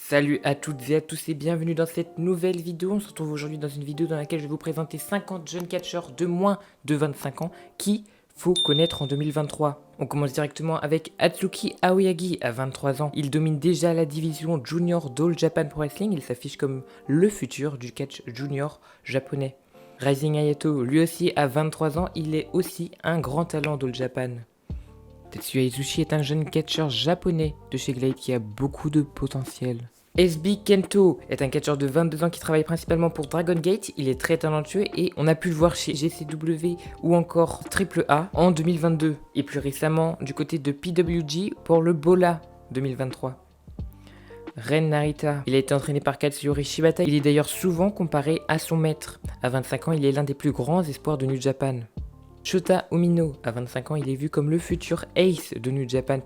Salut à toutes et à tous et bienvenue dans cette nouvelle vidéo. On se retrouve aujourd'hui dans une vidéo dans laquelle je vais vous présenter 50 jeunes catcheurs de moins de 25 ans qu'il faut connaître en 2023. On commence directement avec Atsuki Aoyagi à 23 ans. Il domine déjà la division Junior d'All Japan Pro Wrestling. Il s'affiche comme le futur du catch junior japonais. Rising Hayato, lui aussi à 23 ans, il est aussi un grand talent d'All Japan. Tetsuya Izuchi est un jeune catcheur japonais de chez Glade qui a beaucoup de potentiel. SB Kento est un catcheur de 22 ans qui travaille principalement pour Dragon Gate. Il est très talentueux et on a pu le voir chez GCW ou encore AAA en 2022. Et plus récemment du côté de PWG pour le Bola 2023. Ren Narita, il a été entraîné par Katsuyori Shibata. Il est d'ailleurs souvent comparé à son maître. À 25 ans, il est l'un des plus grands espoirs de New Japan. Shota Umino, à 25 ans, il est vu comme le futur ace de New Japan.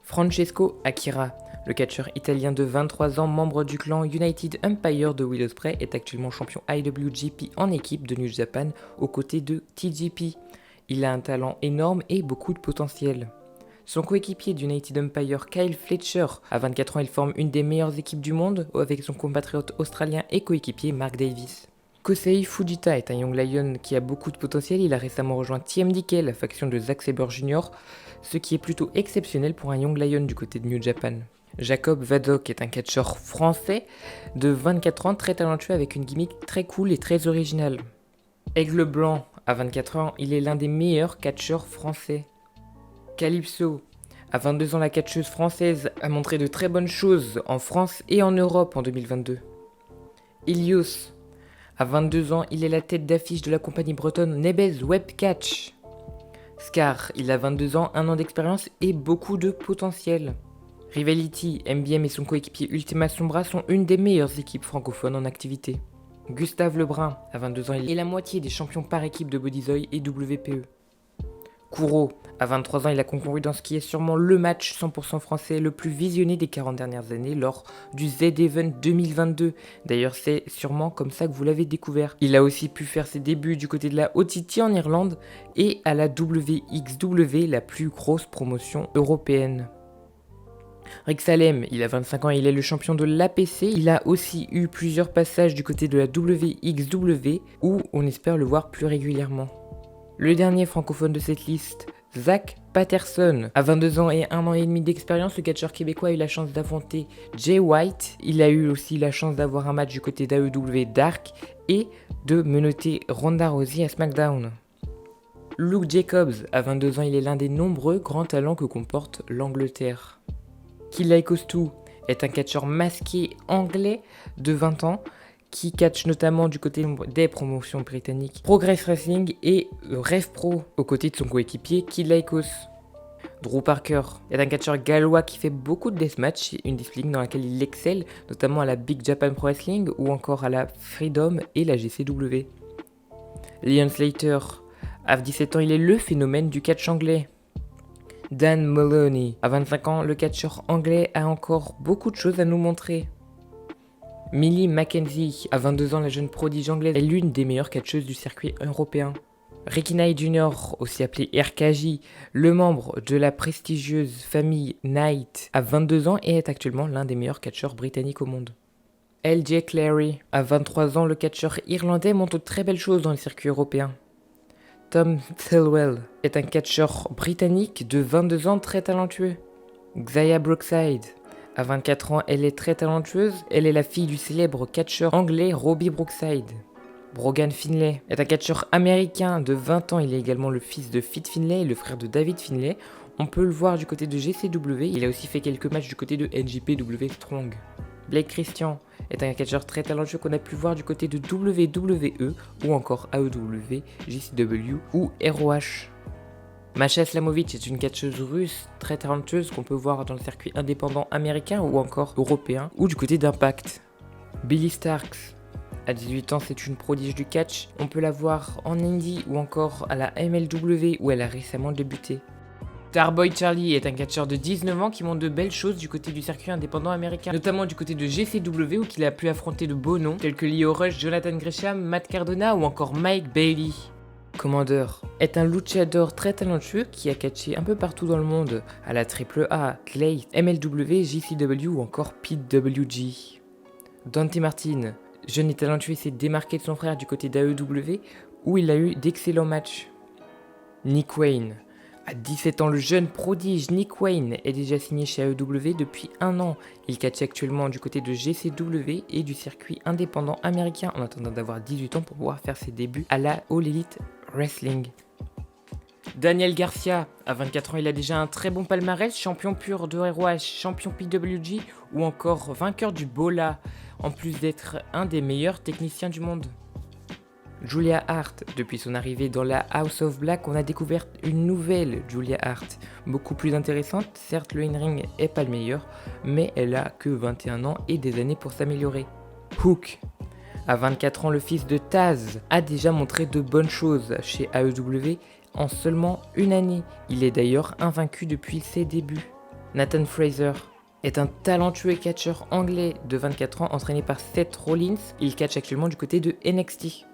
Francesco Akira, le catcheur italien de 23 ans, membre du clan United Empire de Will Ospreay, est actuellement champion IWGP en équipe de New Japan aux côtés de TJP. Il a un talent énorme et beaucoup de potentiel. Son coéquipier d'United Empire, Kyle Fletcher, à 24 ans, il forme une des meilleures équipes du monde avec son compatriote australien et coéquipier Mark Davis. Kosei Fujita est un Young Lion qui a beaucoup de potentiel. Il a récemment rejoint TMDK, la faction de Zack Sabre Jr., ce qui est plutôt exceptionnel pour un Young Lion du côté de New Japan. Jacob Vadok est un catcheur français de 24 ans, très talentueux avec une gimmick très cool et très originale. Aigle Blanc, à 24 ans, il est l'un des meilleurs catcheurs français. Calypso, à 22 ans, la catcheuse française a montré de très bonnes choses en France et en Europe en 2022. Ilios, à 22 ans, il est la tête d'affiche de la compagnie bretonne Nebez Webcatch. Scar, il a 22 ans, 1 an d'expérience et beaucoup de potentiel. Rivality, MBM et son coéquipier Ultima Sombra sont une des meilleures équipes francophones en activité. Gustave Lebrun, à 22 ans, il est la moitié des champions par équipe de Bodyzoy et WPE. Kuro, à 23 ans, il a concouru dans ce qui est sûrement le match 100% français le plus visionné des 40 dernières années lors du Z-Event 2022. D'ailleurs, c'est sûrement comme ça que vous l'avez découvert. Il a aussi pu faire ses débuts du côté de la OTT en Irlande et à la WXW, la plus grosse promotion européenne. Rick Salem, il a 25 ans et il est le champion de l'APC. Il a aussi eu plusieurs passages du côté de la WXW où on espère le voir plus régulièrement. Le dernier francophone de cette liste, Zach Patterson, à 22 ans et 1 an et demi d'expérience, le catcheur québécois a eu la chance d'affronter Jay White. Il a eu aussi la chance d'avoir un match du côté d'AEW Dark et de menotter Ronda Rousey à SmackDown. Luke Jacobs, à 22 ans, il est l'un des nombreux grands talents que comporte l'Angleterre. Killai Kostu est un catcheur masqué anglais de 20 ans qui catch notamment du côté des promotions britanniques Progress Wrestling et Rev Pro aux côtés de son coéquipier Killai Kos. Drew Parker est un catcheur gallois qui fait beaucoup de deathmatch, une discipline dans laquelle il excelle, notamment à la Big Japan Pro Wrestling ou encore à la Freedom et la GCW. Leon Slater, à 17 ans, il est le phénomène du catch anglais. Dan Moloney, à 25 ans, le catcheur anglais a encore beaucoup de choses à nous montrer. Millie McKenzie, à 22 ans, la jeune prodige anglaise, est l'une des meilleures catcheuses du circuit européen. Ricky Knight Jr., aussi appelé RKJ, le membre de la prestigieuse famille Knight, a 22 ans et est actuellement l'un des meilleurs catcheurs britanniques au monde. LJ Clary, à 23 ans, le catcheur irlandais montre de très belles choses dans le circuit européen. Tom Thelwell est un catcheur britannique de 22 ans très talentueux. Xia Brookside, à 24 ans, elle est très talentueuse. Elle est la fille du célèbre catcheur anglais Robbie Brookside. Brogan Finlay est un catcheur américain de 20 ans. Il est également le fils de Fit Finlay et le frère de David Finlay. On peut le voir du côté de GCW. Il a aussi fait quelques matchs du côté de NJPW Strong. Blake Christian est un catcheur très talentueux qu'on a pu voir du côté de WWE ou encore AEW, JCW ou ROH. Masha Slamovic est une catcheuse russe très talentueuse qu'on peut voir dans le circuit indépendant américain ou encore européen ou du côté d'Impact. Billy Starks, à 18 ans, c'est une prodige du catch. On peut la voir en indie ou encore à la MLW où elle a récemment débuté. Starboy Charlie est un catcheur de 19 ans qui montre de belles choses du côté du circuit indépendant américain, notamment du côté de GCW où il a pu affronter de beaux noms tels que Leo Rush, Jonathan Gresham, Matt Cardona ou encore Mike Bailey. Commander est un luchador très talentueux qui a catché un peu partout dans le monde, à la AAA, Clay, MLW, JCW ou encore PWG. Dante Martin, jeune et talentueux, s'est démarqué de son frère du côté d'AEW où il a eu d'excellents matchs. Nick Wayne. À 17 ans, le jeune prodige Nick Wayne est déjà signé chez AEW depuis 1 an. Il catch actuellement du côté de GCW et du circuit indépendant américain en attendant d'avoir 18 ans pour pouvoir faire ses débuts à la All Elite Wrestling. Daniel Garcia, à 24 ans, il a déjà un très bon palmarès, champion pur de ROH, champion PWG ou encore vainqueur du Bola, en plus d'être un des meilleurs techniciens du monde. Julia Hart, depuis son arrivée dans la House of Black, on a découvert une nouvelle Julia Hart, beaucoup plus intéressante. Certes, le in-ring est pas le meilleur, mais elle a que 21 ans et des années pour s'améliorer. Hook. À 24 ans, le fils de Taz a déjà montré de bonnes choses chez AEW en seulement une année. Il est d'ailleurs invaincu depuis ses débuts. Nathan Fraser est un talentueux catcheur anglais de 24 ans entraîné par Seth Rollins. Il catch actuellement du côté de NXT.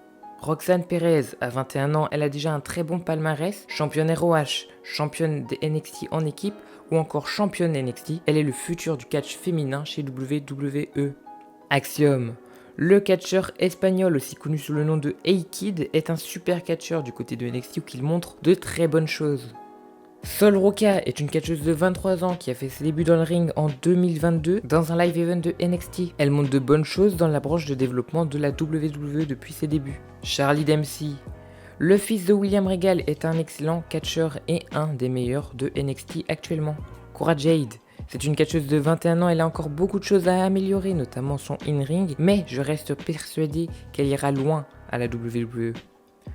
Roxanne Perez, à 21 ans, elle a déjà un très bon palmarès, championne ROH, championne des NXT en équipe ou encore championne NXT. Elle est le futur du catch féminin chez WWE. Axiom. Le catcheur espagnol, aussi connu sous le nom de A-Kid, est un super catcheur du côté de NXT où il montre de très bonnes choses. Sol Roca est une catcheuse de 23 ans qui a fait ses débuts dans le ring en 2022 dans un live event de NXT. Elle montre de bonnes choses dans la branche de développement de la WWE depuis ses débuts. Charlie Dempsey. Le fils de William Regal est un excellent catcheur et un des meilleurs de NXT actuellement. Cora Jade. C'est une catcheuse de 21 ans, elle a encore beaucoup de choses à améliorer, notamment son in-ring, mais je reste persuadé qu'elle ira loin à la WWE.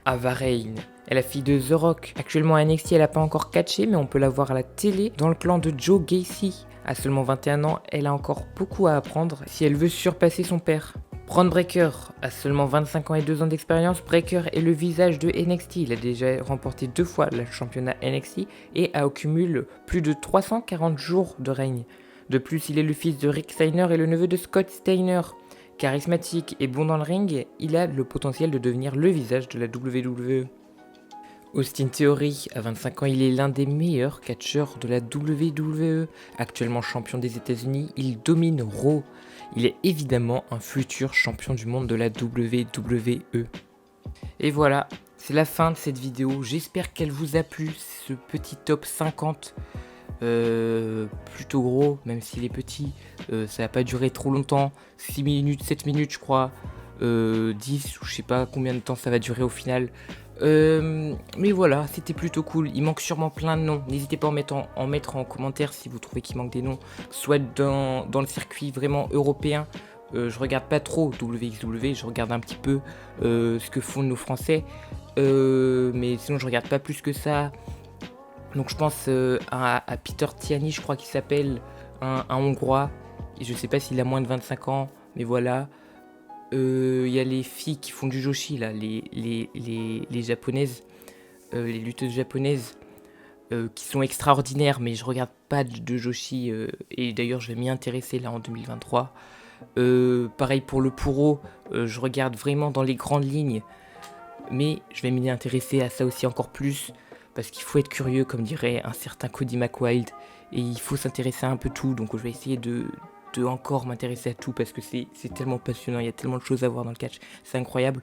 Ava Raine est la fille de The Rock. Actuellement à NXT, elle n'a pas encore catché, mais on peut la voir à la télé dans le clan de Joe Gacy. À seulement 21 ans, elle a encore beaucoup à apprendre si elle veut surpasser son père. Bron Breakker a seulement 25 ans et 2 ans d'expérience. Breakker est le visage de NXT. Il a déjà remporté 2 fois le championnat NXT et a accumulé plus de 340 jours de règne. De plus, il est le fils de Rick Steiner et le neveu de Scott Steiner. Charismatique et bon dans le ring, il a le potentiel de devenir le visage de la WWE. Austin Theory, à 25 ans, il est l'un des meilleurs catcheurs de la WWE. Actuellement champion des États-Unis, il domine Raw. Il est évidemment un futur champion du monde de la WWE. Et voilà, c'est la fin de cette vidéo. J'espère qu'elle vous a plu, ce petit top 50. Plutôt gros, même s'il est petit. Ça n'a pas duré trop longtemps. 6 minutes, 7 minutes, je crois. 10 ou je sais pas combien de temps ça va durer au final. Mais voilà, c'était plutôt cool. Il manque sûrement plein de noms. N'hésitez pas à en mettre en commentaire si vous trouvez qu'il manque des noms, soit dans le circuit vraiment européen. Je regarde pas trop WXW, je regarde un petit peu ce que font nos Français, mais sinon je regarde pas plus que ça. Donc je pense à Peter Tiani, je crois qu'il s'appelle, un Hongrois. Et je sais pas s'il a moins de 25 ans, mais voilà. Il y a les filles qui font du joshi, là, les japonaises, les lutteuses japonaises, qui sont extraordinaires, mais je regarde pas de joshi, et d'ailleurs je vais m'y intéresser là en 2023. Pareil pour le puro, je regarde vraiment dans les grandes lignes, mais je vais m'y intéresser à ça aussi encore plus, parce qu'il faut être curieux, comme dirait un certain Cody McWild, et il faut s'intéresser à un peu tout, donc je vais essayer de encore m'intéresser à tout parce que c'est tellement passionnant, il y a tellement de choses à voir dans le catch, c'est incroyable.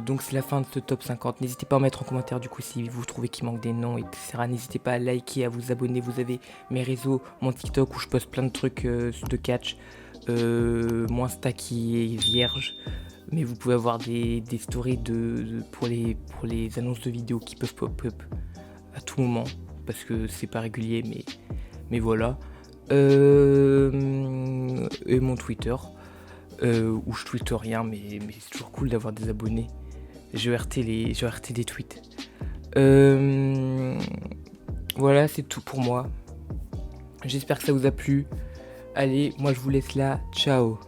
Donc c'est la fin de ce top 50, n'hésitez pas à mettre en commentaire du coup si vous trouvez qu'il manque des noms, etc. N'hésitez pas à liker, à vous abonner, vous avez mes réseaux, mon TikTok où je poste plein de trucs de catch, mon Insta qui est vierge, mais vous pouvez avoir des stories pour les annonces de vidéos qui peuvent pop-up à tout moment, parce que c'est pas régulier, mais voilà. Et mon Twitter, où je tweete rien, mais c'est toujours cool d'avoir des abonnés. Je RT des tweets. Voilà, c'est tout pour moi. J'espère que ça vous a plu. Allez, moi je vous laisse là. Ciao.